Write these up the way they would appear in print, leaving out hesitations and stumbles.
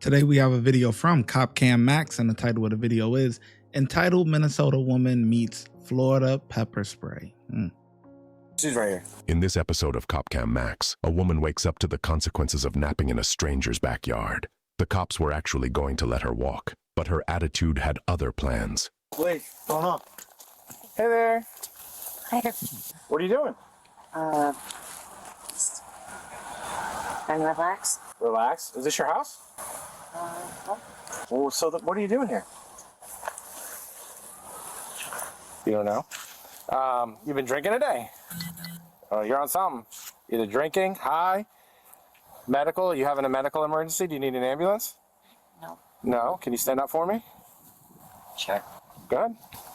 Today we have a video from CopCam Max, and the title of the video is entitled Minnesota Woman Meets Florida Pepper Spray. She's right here. In this episode of CopCam Max, a woman wakes up to the consequences of napping in a stranger's backyard. The cops were actually going to let her walk, but her attitude had other plans. Wait, what's going on? Hey there. Hi. What are you doing? Just trying to relax. Relax. Is this your house? No. Well, so what are you doing here? You don't know? You've been drinking today. You're on something. Either drinking, high, medical. You having a medical emergency? Do you need an ambulance? No. No? Can you stand up for me? Sure. Good.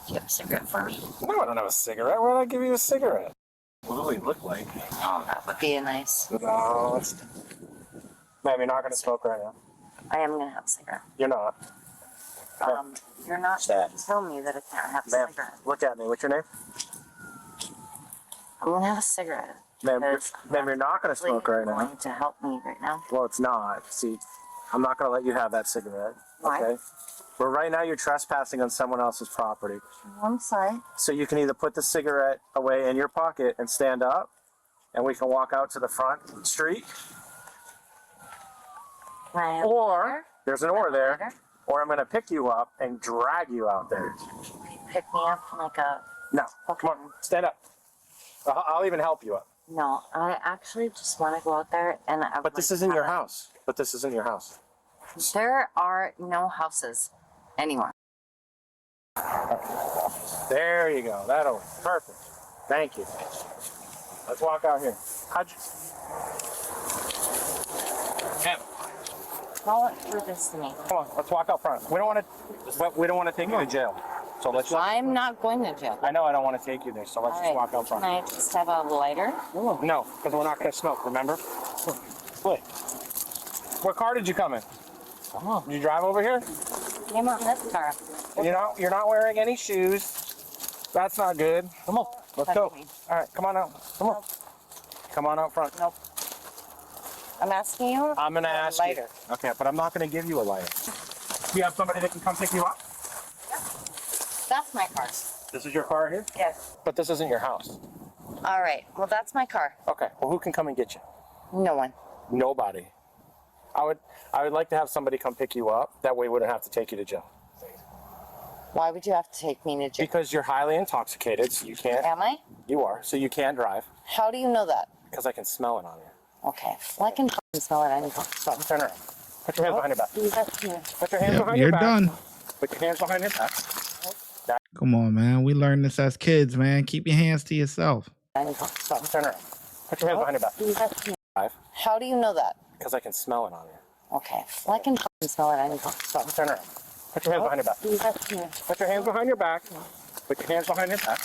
Do you have a cigarette for me? No, I don't have a cigarette. Why would I give you a cigarette? What do we look like? Oh, that would be nice. No, it's... Ma'am, you're not going to smoke right now. I am going to have a cigarette. You're not. You're not Sad. going to tell me that I can't have a Ma'am, cigarette. look at me. What's your name? I'm going to have a cigarette. Ma'am, Because you're not going to smoke right now. going to help me right now. Well, it's not. See, I'm not going to let you have that cigarette. Why? Okay? Well, right now you're trespassing on someone else's property. I'm sorry. So you can either put the cigarette away in your pocket and stand up, and we can walk out to the front street, Can I have or there's an or there, Later? or I'm going to pick you up and drag you out there. pick me up like a... No, Okay. come on, stand up. I'll even help you up. No, I actually just want to go out there and... But this isn't your house. But this isn't your house. There are no houses anymore. There you go. That'll perfect. Thank you. Let's walk out here. How'd you? Em, Call it through this to me. come on. Let's walk out front. We don't want to take you to jail. So let's just. I'm not going to jail. I know I don't want to take you there. So let's just walk out Can front. I just have a lighter? No, because we're not going to smoke. Remember? Wait. What car did you come in? Oh. Did you drive over here? Came on this car. And you're not wearing any shoes. That's not good. Come on. Let's go. All right, come on out. Come on. Come on out front. Nope. I'm asking you. I'm going to ask you. Lighter. Okay, but I'm not going to give you a lighter. Do you have somebody that can come pick you up? That's my car. This is your car here? Yes. But this isn't your house. All right. Well, that's my car. Okay, well, who can come and get you? No one. Nobody. I would like to have somebody come pick you up. That way we wouldn't have to take you to jail. Why would you have to take me to jail? Because you're highly intoxicated, so you can't. Am I? You are, so you can't drive. How do you know that? Because I can smell it on you. Okay. Well, I can fucking smell it. I can So turn around. Put your hands behind your back. do that to me. Put your hands behind You're your back. done. Put your hands behind your back. Come on, man. We learned this as kids, man. Keep your hands to yourself. I can So turn around. Put your hands behind your back. do that to me. Drive. How do you know that? Because I can smell it on you. Okay. Well, I can fucking smell it. I can So turn around. Put your hands behind your back. do that to me. Put your hands behind your back. Put your hands behind your back.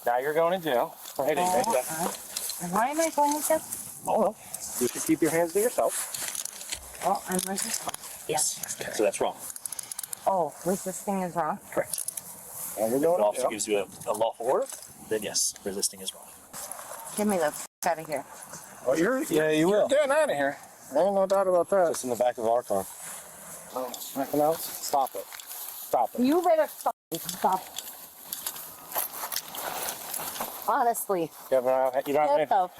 Now you're going to jail. Right in, right there. Why am I going to jail? Oh, you should keep your hands to yourself. Oh, I'm resisting. Yes. Okay, so that's wrong. Oh, resisting is wrong. Correct. And you're If going the to officer jail. gives you a lawful order, then yes, resisting is wrong. Get me the f out of here. Oh, you will. Getting out of here. Ain't no doubt about that. Just in the back of our car. Oh, nothing else? Stop it. Stop it. You better stop. Honestly. You don't have Get any. the f.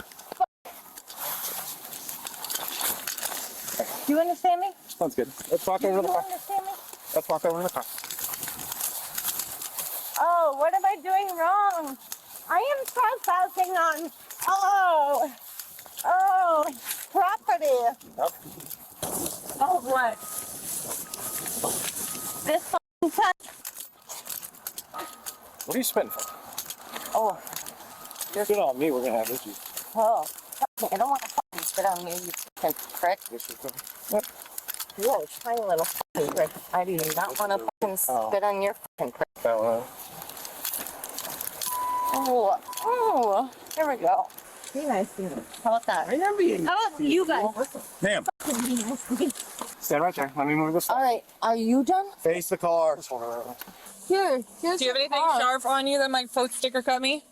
Do you understand me? Sounds good. Let's walk Do over you to the car. understand me? Let's walk over to the car. Oh, what am I doing wrong? I am trespassing on, property. Yep. Oh, what? This f***ing fence. What are you spitting for? Oh, Good on me, we're gonna have issues. oh. I don't want to fucking spit on you, you fucking prick. You're a tiny little fucking prick. I do not want to fucking spit on your fucking prick. Oh, there we go. Be nice to me. How about that? How about you guys? Ma'am, Be nice to me. stand right there. Let me move this. All right, are you done? Face the car. Here's Do you have your anything car. sharp on you that might sticker cut me?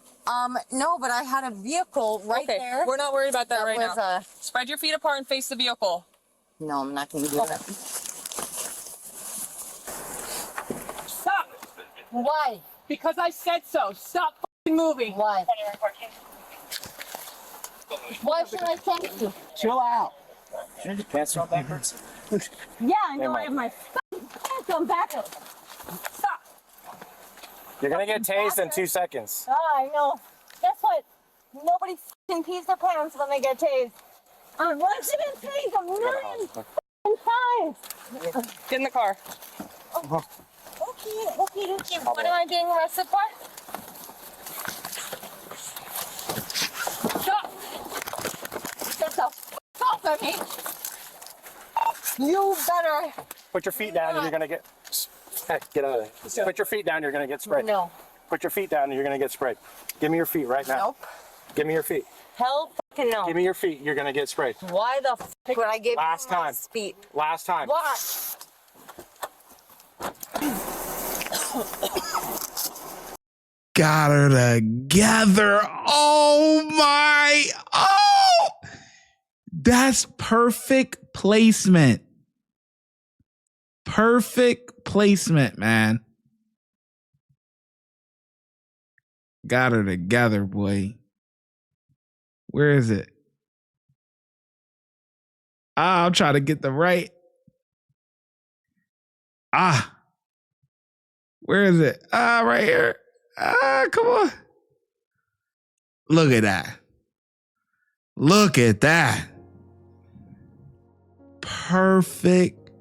No, but I had a vehicle right Okay, there. we're not worried about that right was now. Spread your feet apart and face the vehicle. No, I'm not going to do that. Why? Because I said so. Stop fucking moving. Why? Why should I text you? Chill out. Shouldn't your pants on backwards? Yeah, I know. I have my fucking pants on backwards. Stop. You're gonna get tased in 2 seconds. Oh, I know. Guess what? Nobody fucking pees their pants when they get tased. Once you've been tased a million fucking times. Get in the car. Okay. What am I being arrested for? Stop. Get the f off of me. You better. Put your feet down and you're gonna get... Hey, get out of there. Put your feet down, you're gonna get sprayed. No. Put your feet down and you're gonna get sprayed. Give me your feet right now. Nope. Give me your feet. Hell fucking no. Give me your feet, you're gonna get sprayed. Why the f would I give Last you my time. feet? Last time. Why? Got her together. Oh my. Oh, that's perfect placement. Perfect placement, man. Got her together, boy. Where is it? I'll try to get the right. Where is it? Right here. Come on. Look at that. Look at that. Perfect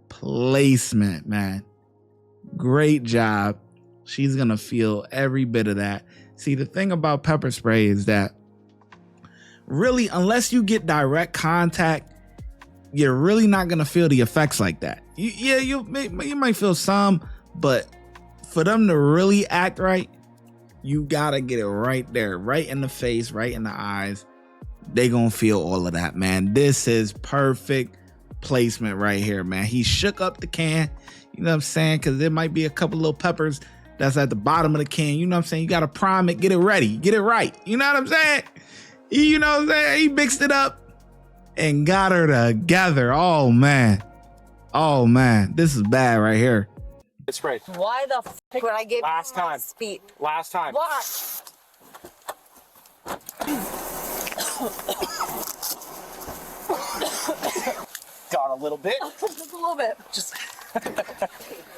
placement, man. Great job. She's going to feel every bit of that. See, the thing about pepper spray is that really, unless you get direct contact, you're really not going to feel the effects like that. You might feel some, but for them to really act right, you got to get it right there, right in the face, right in the eyes. They going to feel all of that, man. This is perfect placement right here, man. He shook up the can, you know what I'm saying? Because there might be a couple little peppers that's at the bottom of the can. You know what I'm saying? You got to prime it, get it ready, get it right. You know what I'm saying? You know what I'm saying? He mixed it up and got her together. Oh, man. Oh, man. This is bad right here. Get sprayed. Why the f would I give Last you my time. feet? Last time. Why? Got a little bit. Just a little bit. Just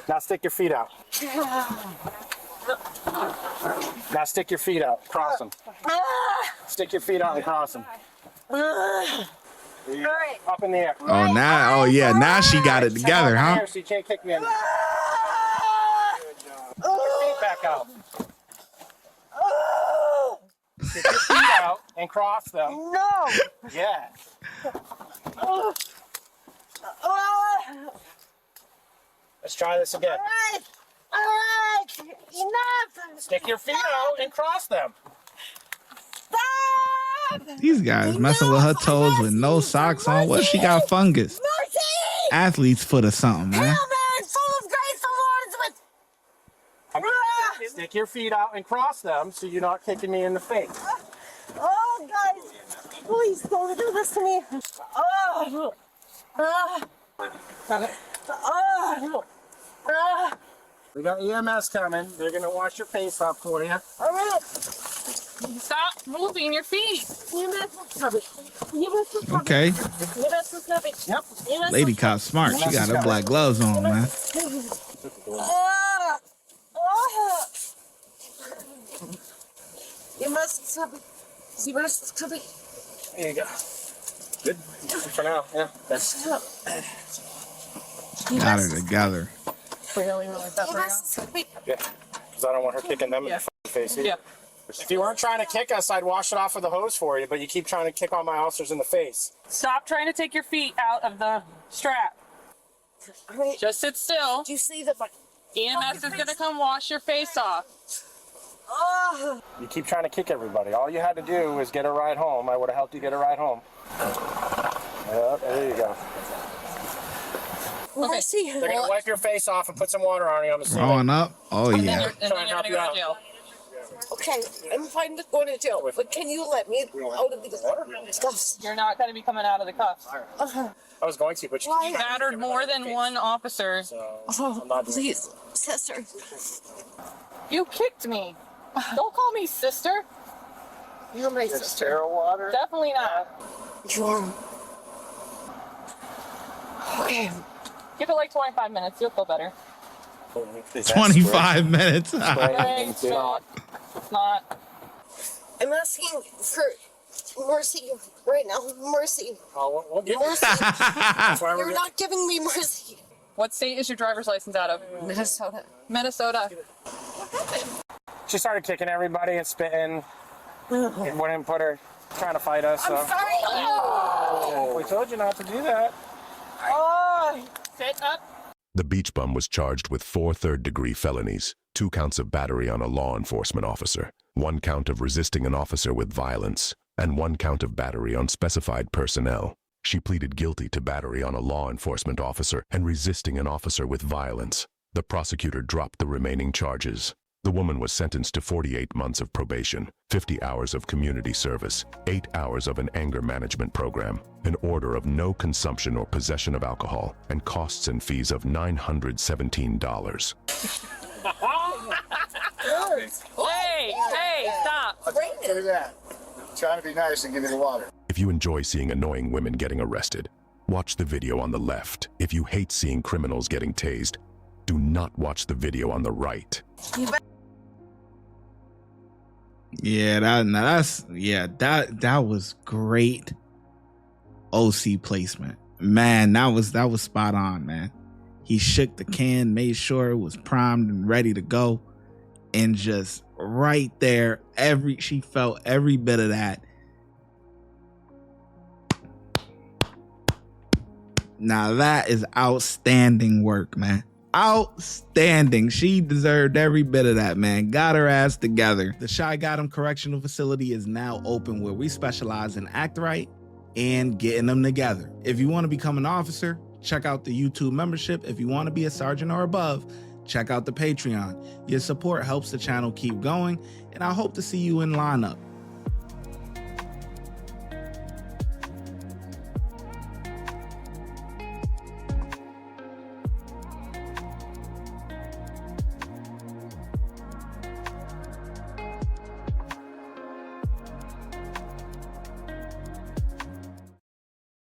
now stick your feet out. Now stick your feet out. Cross them. Stick your feet out and cross them. Up in the air. Oh, now, oh, yeah. Now she got it together, Up in the huh? air so you can't kick me in. Good job. Stick your feet back out. Stick your feet out and cross them. No. Yes. Let's try this again. All right. Enough. Stick your feet out and cross them. Stop. These guys messing with her toes with no socks on. What, she got fungus? Mercy. Athlete's foot or something, man. Hail Mary, full of grace, the Lord is with. Stick your feet out and cross them so you're not kicking me in the face. Oh, guys, please don't do this to me. Oh. We got EMS coming. They're going to wash your face off for you. All right. Stop moving your feet. Okay. Yep. Lady cop smart. She got her black gloves on, man. There you go. Good for now. Yeah. That's Got her together. Really like that for you? yeah. Because I don't want her kicking them in the face. Either. Yeah. If you weren't trying to kick us, I'd wash it off with a hose for you. But you keep trying to kick all my officers in the face. Stop trying to take your feet out of the strap. Just sit still. Do you see that? EMS is gonna come wash your face off. You keep trying to kick everybody. All you had to do was get a ride home. I would have helped you get a ride home. Yep, there you go. Okay. They're gonna wipe your face off and put some water on you. I'm assuming. Growing up. Oh, And then yeah. you're, and then you're gonna go to jail. Okay, I'm fine with going to jail, but can you let me out of these cuffs? You're not going to be coming out of the cuffs. I was going to, but you Why? Battered more than one officer. Oh, please, sister. You kicked me. Don't call me sister. You're my sister. water. Definitely not. You're... Okay. Give it like 25 minutes. You'll feel better. 25 minutes. Thanks, It's not. It's not. I'm asking for mercy right now. Mercy. Oh, we'll give Mercy. That's why we're You're not giving me mercy. What state is your driver's license out of? Minnesota. Minnesota. She started kicking everybody and spitting. It wouldn't put her trying to fight us. So. I'm sorry. Oh, we told you not to do that. Oh, sit up. The beach bum was charged with 4 third-degree felonies, 2 counts of battery on a law enforcement officer, 1 count of resisting an officer with violence, and 1 count of battery on specified personnel. She pleaded guilty to battery on a law enforcement officer and resisting an officer with violence. The prosecutor dropped the remaining charges. The woman was sentenced to 48 months of probation, 50 hours of community service, 8 hours of an anger management program, an order of no consumption or possession of alcohol, and costs and fees of $917. Hey, stop. Look at that. Trying to be nice and give me the water. If you enjoy seeing annoying women getting arrested, watch the video on the left. If you hate seeing criminals getting tased, do not watch the video on the right. Yeah, that was great OC placement. Man, that was spot on, man. He shook the can, made sure it was primed and ready to go, and just right there, she felt every bit of that. Now that is outstanding work, man. Outstanding. She deserved every bit of that, man. Got her ass together. The ShyGotEm Correctional Facility is now open, where we specialize in act right and getting them together. If you want to become an officer, check out the YouTube membership. If you want to be a sergeant or above, check out the Patreon. Your support helps the channel keep going, and I hope to see you in lineup.